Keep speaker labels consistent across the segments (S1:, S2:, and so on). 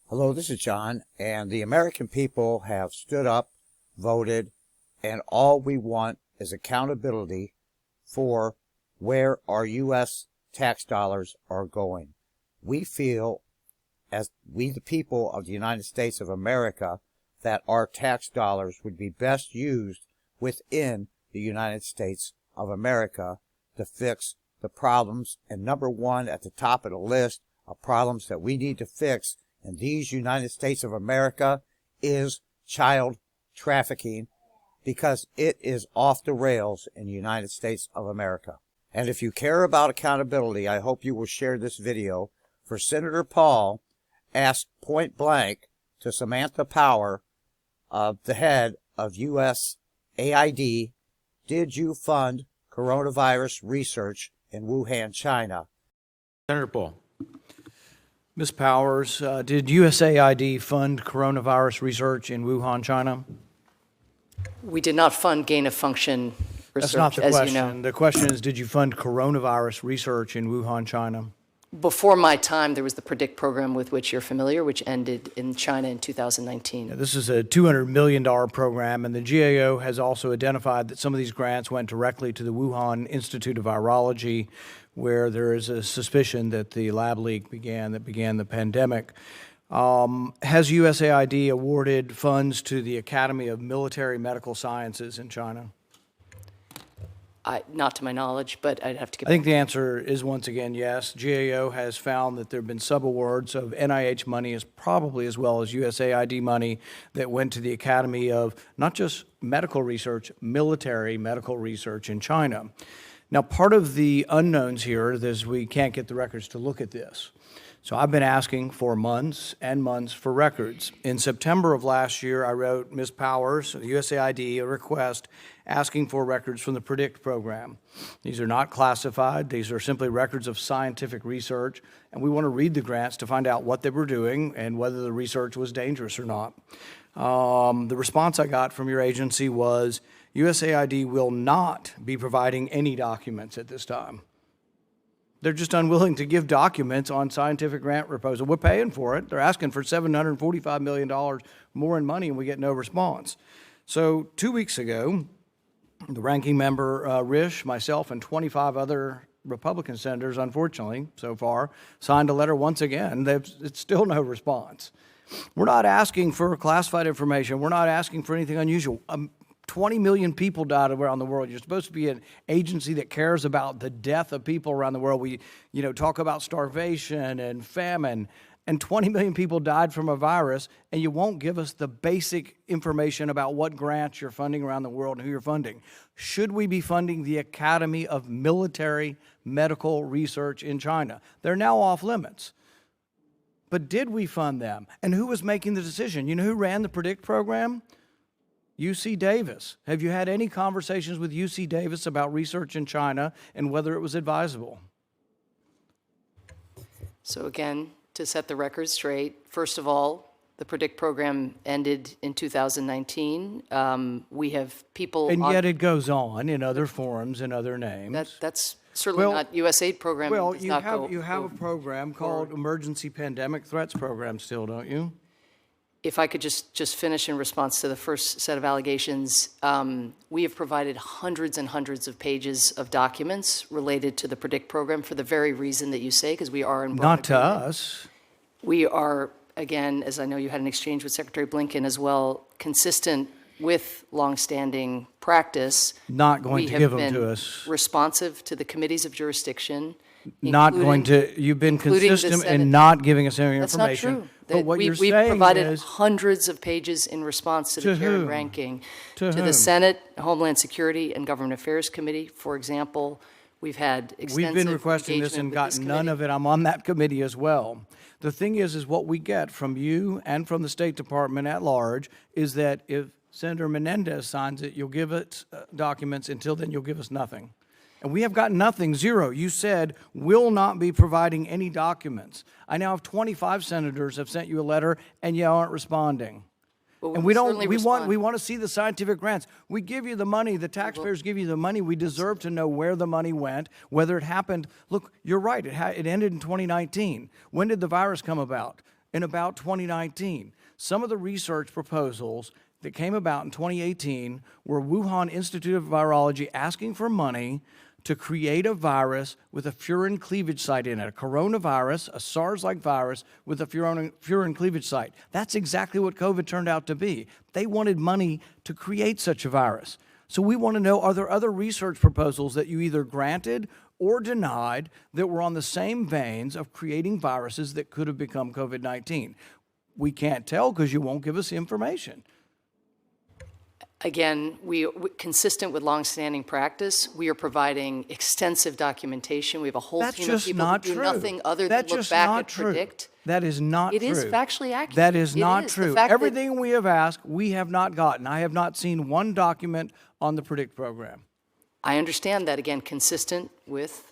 S1: Hello, this is John, and the American people have stood up, voted, and all we want is accountability for where our U.S. tax dollars are going. We feel, as we the people of the United States of America, that our tax dollars would be best used within the United States of America to fix the problems. And number one at the top of the list of problems that we need to fix in these United States of America is child trafficking, because it is off the rails in the United States of America. And if you care about accountability, I hope you will share this video. For Senator Paul asked point blank to Samantha Power, the head of USAID, did you fund coronavirus research in Wuhan, China?
S2: Senator Paul.
S3: Ms. Powers, did USAID fund coronavirus research in Wuhan, China?
S4: We did not fund gain-of-function research,
S3: That's not the
S4: as
S3: question.
S4: you know.
S3: The question is, did you fund coronavirus research in Wuhan, China?
S4: Before my time, there was the PREDICT program with which you're familiar, which ended in China in 2019.
S3: Now, this is a $200 million program, and the GAO has also identified that some of these grants went directly to the Wuhan Institute of Virology, where there is a suspicion that the lab leak began the pandemic. Has USAID awarded funds to the Academy of Military Medical Sciences in China?
S4: Not to my knowledge, but I'd have to get
S3: I think the answer is once again yes. GAO has found that there have been subawards of NIH money, as probably as well as USAID money, that went to the Academy of not just medical research, military medical research in China. Now, part of the unknowns here is we can't get the records to look at this. So I've been asking for months and months for records. In September of last year, I wrote Ms. Powers, USAID, a request asking for records from the PREDICT program. These are not classified. These are simply records of scientific research, and we want to read the grants to find out what they were doing and whether the research was dangerous or not. The response I got from your agency was, USAID will not be providing any documents at this time. They're just unwilling to give documents on scientific grant proposal. We're paying for it. They're asking for $745 million more in money, and we get no response. So 2 weeks ago, the ranking member, Risch, myself, and 25 other Republican senators, unfortunately, so far, signed a letter once again. It's still no response. We're not asking for classified information. We're not asking for anything unusual. 20 million people died around the world. You're supposed to be an agency that cares about the death of people around the world. We, talk about starvation and famine, and 20 million people died from a virus, and you won't give us the basic information about what grants you're funding around the world and who you're funding. Should we be funding the Academy of Military Medical Research in China? They're now off limits. But did we fund them? And who was making the decision? You know who ran the PREDICT program? UC Davis. Have you had any conversations with UC Davis about research in China and whether it was advisable?
S4: So again, to set the record straight, first of all, the PREDICT program ended in 2019. We have people
S3: and yet it goes on in other forums and other names.
S4: That's certainly not USAID program.
S3: Well, you have a program called Emergency Pandemic Threats Program still, don't you?
S4: If I could just finish in response to the first set of allegations, we have provided hundreds and hundreds of pages of documents related to the PREDICT program for the very reason that you say, because we are in broad
S3: Not to
S4: agreement.
S3: us.
S4: We are, again, as I know you had an exchange with Secretary Blinken as well, consistent with longstanding practice.
S3: Not going to give them to us.
S4: We have been responsive to the committees of jurisdiction.
S3: Not going to, you've been consistent in not giving us any information.
S4: That's not true.
S3: But what you're
S4: We've
S3: saying
S4: provided
S3: is,
S4: hundreds of pages in response to the chair and ranking.
S3: To
S4: the
S3: whom?
S4: Senate, Homeland Security, and Government Affairs Committee, for example. We've had extensive
S3: we've been requesting this and gotten none of it. I'm on that committee as well. The thing is what we get from you and from the State Department at large is that if Senator Menendez signs it, you'll give it documents. Until then, you'll give us nothing. And we have gotten nothing, zero. You said will not be providing any documents. I now have 25 senators have sent you a letter, and you aren't responding.
S4: Well,
S3: and we want to see the scientific grants. We give you the money, the taxpayers give you the money. We deserve to know where the money went, whether it happened. Look, you're right, it ended in 2019. When did the virus come about? in about 2019. Some of the research proposals that came about in 2018 were Wuhan Institute of Virology asking for money to create a virus with a furin cleavage site in it, a coronavirus, a SARS-like virus with a furin cleavage site. That's exactly what COVID turned out to be. They wanted money to create such a virus. So we want to know, are there other research proposals that you either granted or denied that were on the same veins of creating viruses that could have become COVID-19? We can't tell because you won't give us the information.
S4: Again, consistent with longstanding practice, we are providing extensive documentation. We have a whole team of people who do nothing other than look back and predict.
S3: That is not true.
S4: It is factually accurate.
S3: That is not true. Everything we have asked, we have not gotten. I have not seen one document on the PREDICT program.
S4: I understand that, again, consistent with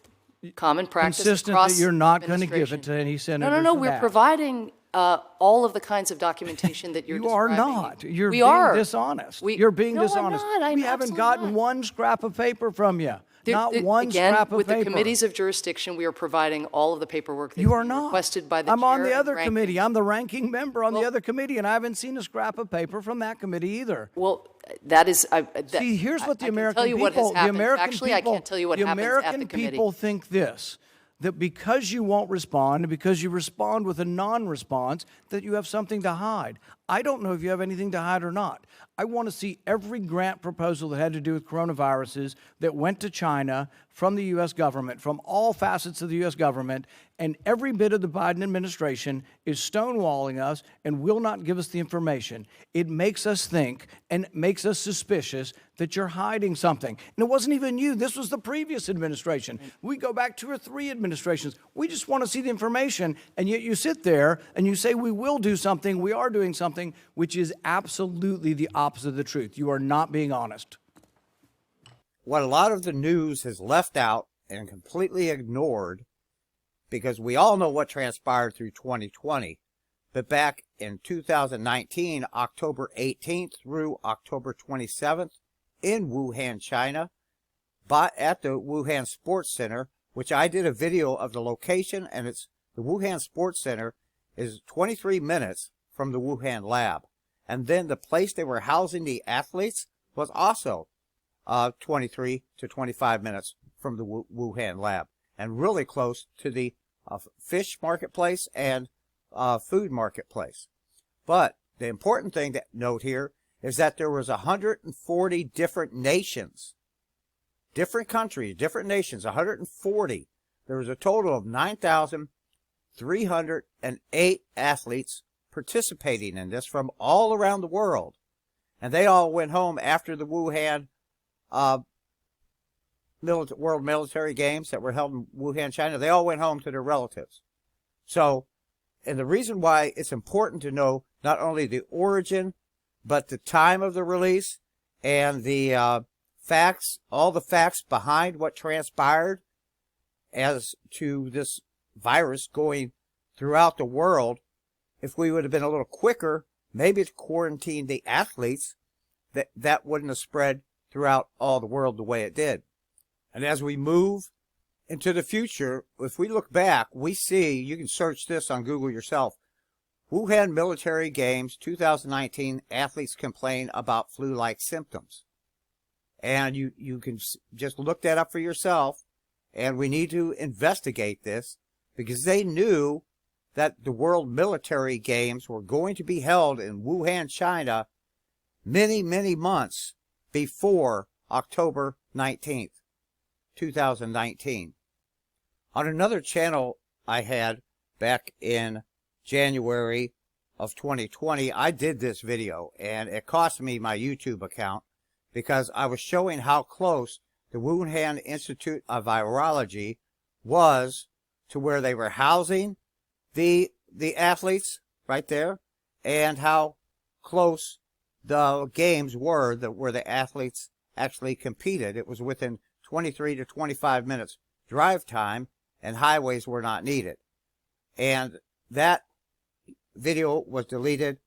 S4: common practice
S3: Consistent
S4: across
S3: that you're not going to
S4: administration.
S3: give it to any senator.
S4: No, we're providing all of the kinds of documentation that you're
S3: You
S4: describing.
S3: are not. You're
S4: we
S3: being
S4: are.
S3: dishonest.
S4: We,
S3: You're being
S4: no,
S3: dishonest.
S4: I'm not.
S3: We haven't gotten
S4: not.
S3: one scrap of paper from you. Not one
S4: again,
S3: scrap of
S4: with
S3: paper.
S4: the committees of jurisdiction, we are providing all of the paperwork that
S3: You are not.
S4: requested by the
S3: I'm
S4: chair
S3: on the
S4: and
S3: other
S4: ranking.
S3: committee. I'm the ranking member on the other committee, and I haven't seen a scrap of paper from that committee either.
S4: Well, that is.
S3: See, here's what the
S4: I can
S3: American
S4: tell you
S3: people.
S4: what has happened.
S3: The American
S4: Actually,
S3: people.
S4: I can't tell you what
S3: the
S4: happens
S3: American
S4: at the committee.
S3: people think this: that because you won't respond, and because you respond with a non-response, that you have something to hide. I don't know if you have anything to hide or not. I want to see every grant proposal that had to do with coronaviruses that went to China from the U.S. government, from all facets of the U.S. government, and every bit of the Biden administration is stonewalling us and will not give us the information. It makes us think and makes us suspicious that you're hiding something. And it wasn't even you. This was the previous administration. We go back 2 or 3 administrations. We just want to see the information, and yet you sit there and you say we will do something, we are doing something, which is absolutely the opposite of the truth. You are not being honest.
S1: What a lot of the news has left out and completely ignored, because we all know what transpired through 2020, but back in 2019, October 18th through October 27th, in Wuhan, China, at the Wuhan Sports Center, which I did a video of the location, and it's the Wuhan Sports Center is 23 minutes from the Wuhan lab. And then the place they were housing the athletes was also 23 to 25 minutes from the Wuhan lab, and really close to the fish marketplace and food marketplace. But the important thing to note here is that there was 140 different nations, different countries, different nations, 140. There was a total of 9,308 athletes participating in this from all around the world. And they all went home after the Wuhan World Military Games that were held in Wuhan, China. They all went home to their relatives. So, and the reason why it's important to know not only the origin, but the time of the release and the facts, all the facts behind what transpired as to this virus going throughout the world. If we would have been a little quicker, maybe to quarantine the athletes, that wouldn't have spread throughout all the world the way it did. And as we move into the future, if we look back, we see, you can search this on Google yourself, Wuhan Military Games 2019, athletes complain about flu-like symptoms. And you can just look that up for yourself, and we need to investigate this, because they knew that the World Military Games were going to be held in Wuhan, China, many, many months before October 19th, 2019. On another channel I had back in January of 2020, I did this video, and it cost me my YouTube account because I was showing how close the Wuhan Institute of Virology was to where they were housing the athletes right there, and how close the games were where the athletes actually competed. It was within 23 to 25 minutes drive time, and highways were not needed. And that video was deleted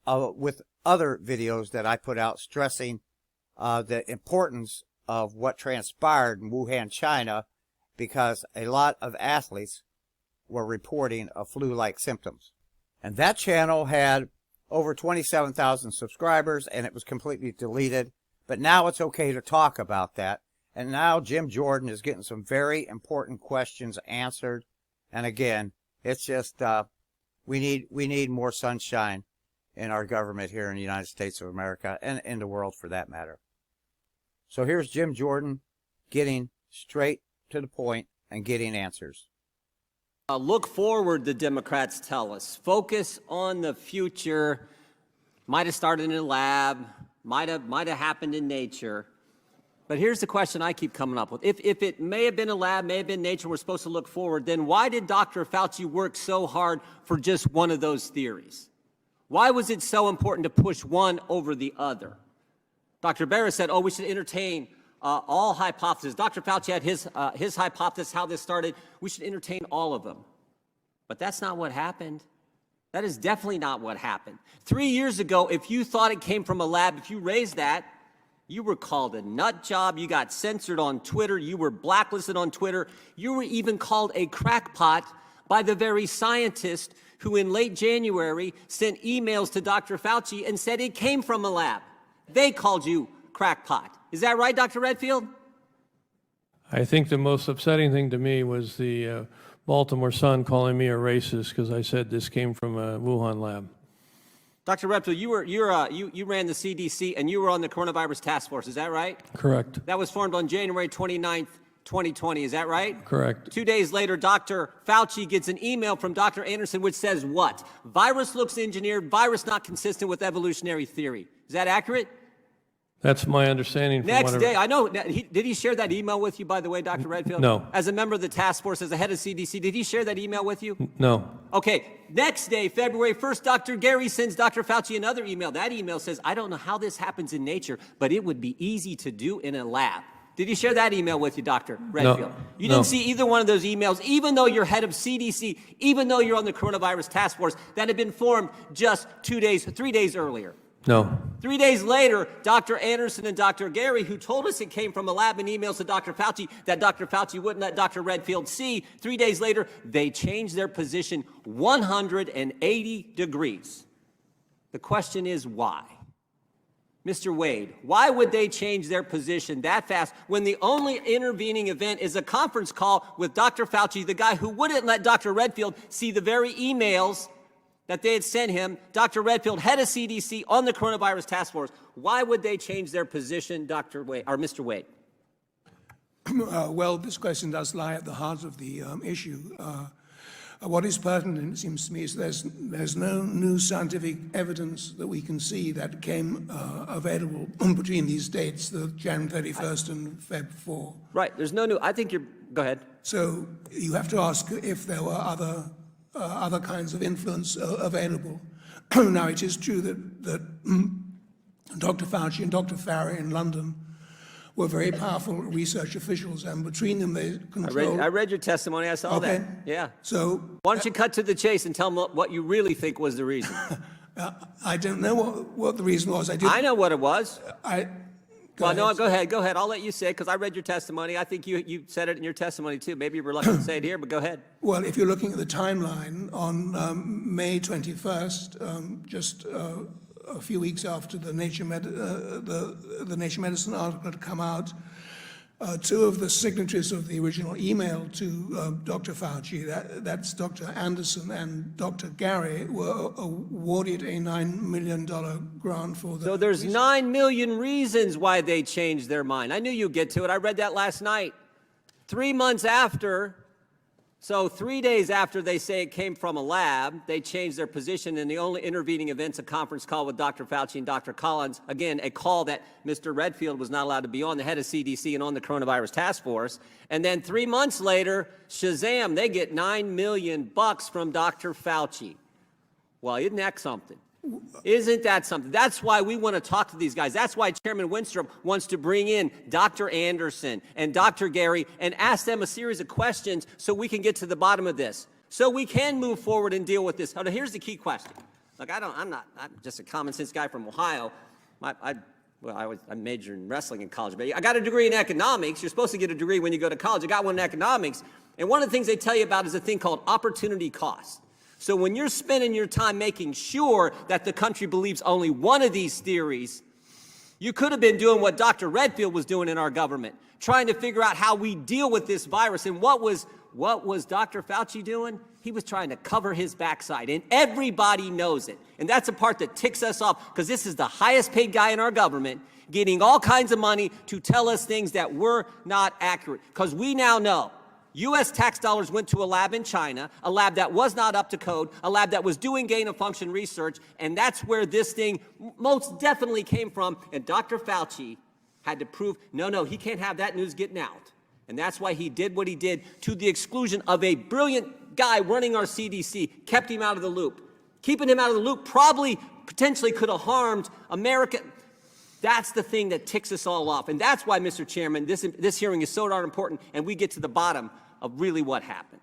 S1: with other videos that I put out stressing the importance of what transpired in Wuhan, China, because a lot of athletes were reporting of flu-like symptoms. And that channel had over 27,000 subscribers, and it was completely deleted. But now it's okay to talk about that. And now Jim Jordan is getting some very important questions answered. And again, it's just, we need more sunshine in our government here in the United States of America, and in the world for that matter. So here's Jim Jordan getting straight to the point and getting answers.
S2: Look forward, the Democrats tell us. Focus on the future. Might have started in a lab, might have happened in nature. But here's the question I keep coming up with. If it may have been a lab, may have been nature, we're supposed to look forward, then why did Dr. Fauci work so hard for just one of those theories? Why was it so important to push one over the other? Dr. Barrett said, oh, we should entertain all hypotheses. Dr. Fauci had his hypothesis, how this started. We should entertain all of them. But that's not what happened. That is definitely not what happened. 3 years ago, if you thought it came from a lab, if you raised that, you were called a nut job. You got censored on Twitter. You were blacklisted on Twitter. You were even called a crackpot by the very scientist who in late January sent emails to Dr. Fauci and said it came from a lab. They called you crackpot. Is that right, Dr. Redfield?
S5: I think the most upsetting thing to me was the Baltimore Sun calling me a racist because I said this came from a Wuhan lab.
S2: Dr. Redfield, you ran the CDC and you were on the coronavirus task force. Is that right?
S5: Correct.
S2: That was formed on January 29th, 2020. Is that right?
S5: Correct.
S2: 2 days later, Dr. Fauci gets an email from Dr. Anderson which says what? Virus looks engineered, virus not consistent with evolutionary theory. Is that accurate?
S5: That's my understanding.
S2: Next day, I know, did he share that email with you, by the way, Dr. Redfield?
S5: No.
S2: As a member of the task force, as a head of CDC, did he share that email with you?
S5: No.
S2: Okay, next day, February 1st, Dr. Gary sends Dr. Fauci another email. That email says, I don't know how this happens in nature, but it would be easy to do in a lab. Did he share that email with you, Dr. Redfield?
S5: No.
S2: You didn't see either one of those emails, even though you're head of CDC, even though you're on the coronavirus task force that had been formed just 3 days earlier.
S5: No.
S2: 3 days later, Dr. Anderson and Dr. Gary, who told us it came from a lab in emails to Dr. Fauci that Dr. Fauci wouldn't let Dr. Redfield see, 3 days later, they changed their position 180 degrees. The question is why? Mr. Wade, why would they change their position that fast when the only intervening event is a conference call with Dr. Fauci, the guy who wouldn't let Dr. Redfield see the very emails that they had sent him, Dr. Redfield, head of CDC, on the coronavirus task force? Why would they change their position, Dr. Wade, or Mr. Wade?
S6: Well, this question does lie at the heart of the issue. What is pertinent, it seems to me, is there's no new scientific evidence that we can see that came available between these dates, the January 31st and Feb 4.
S2: Right, there's no new, I think you're, go ahead.
S6: So you have to ask if there were other kinds of influence available. Now, it is true that Dr. Fauci and Dr. Farry in London were very powerful research officials, and between them they controlled...
S2: I read your testimony, I saw that. Yeah.
S6: So...
S2: Why don't you cut to the chase and tell them what you really think was the reason?
S6: I don't know what the reason was.
S2: I know what it was.
S6: Go ahead.
S2: Go ahead. I'll let you say it because I read your testimony. I think you said it in your testimony too. Maybe you're reluctant to say it here, but go ahead.
S6: Well, if you're looking at the timeline, on May 21st, just a few weeks after the Nature Medicine article had come out, two of the signatories of the original email to Dr. Fauci, that's Dr. Anderson and Dr. Gary, were awarded a $9 million grant for the...
S2: So there's 9 million reasons why they changed their mind. I knew you'd get to it. I read that last night. 3 months after, so 3 days after they say it came from a lab, they changed their position, and the only intervening event's a conference call with Dr. Fauci and Dr. Collins. Again, a call that Mr. Redfield was not allowed to be on, the head of CDC and on the coronavirus task force. And then 3 months later, shazam, they get $9 million from Dr. Fauci. Well, isn't that something? Isn't that something? That's why we want to talk to these guys. That's why Chairman Winstrup wants to bring in Dr. Anderson and Dr. Gary and ask them a series of questions so we can get to the bottom of this, so we can move forward and deal with this. Now, here's the key question. Look, I'm just a common sense guy from Ohio. I majored in wrestling in college, but I got a degree in economics. You're supposed to get a degree when you go to college. I got one in economics. And one of the things they tell you about is a thing called opportunity cost. So when you're spending your time making sure that the country believes only one of these theories, you could have been doing what Dr. Redfield was doing in our government, trying to figure out how we deal with this virus. And what was Dr. Fauci doing? He was trying to cover his backside, and everybody knows it. And that's the part that ticks us off, because this is the highest paid guy in our government getting all kinds of money to tell us things that were not accurate. Because we now know U.S. tax dollars went to a lab in China, a lab that was not up to code, a lab that was doing gain-of-function research, and that's where this thing most definitely came from. And Dr. Fauci had to prove, no, he can't have that news getting out. And that's why he did what he did, to the exclusion of a brilliant guy running our CDC, kept him out of the loop. Keeping him out of the loop probably potentially could have harmed America. That's the thing that ticks us all off. And that's why, Mr. Chairman, this hearing is so darn important, and we get to the bottom of really what happened.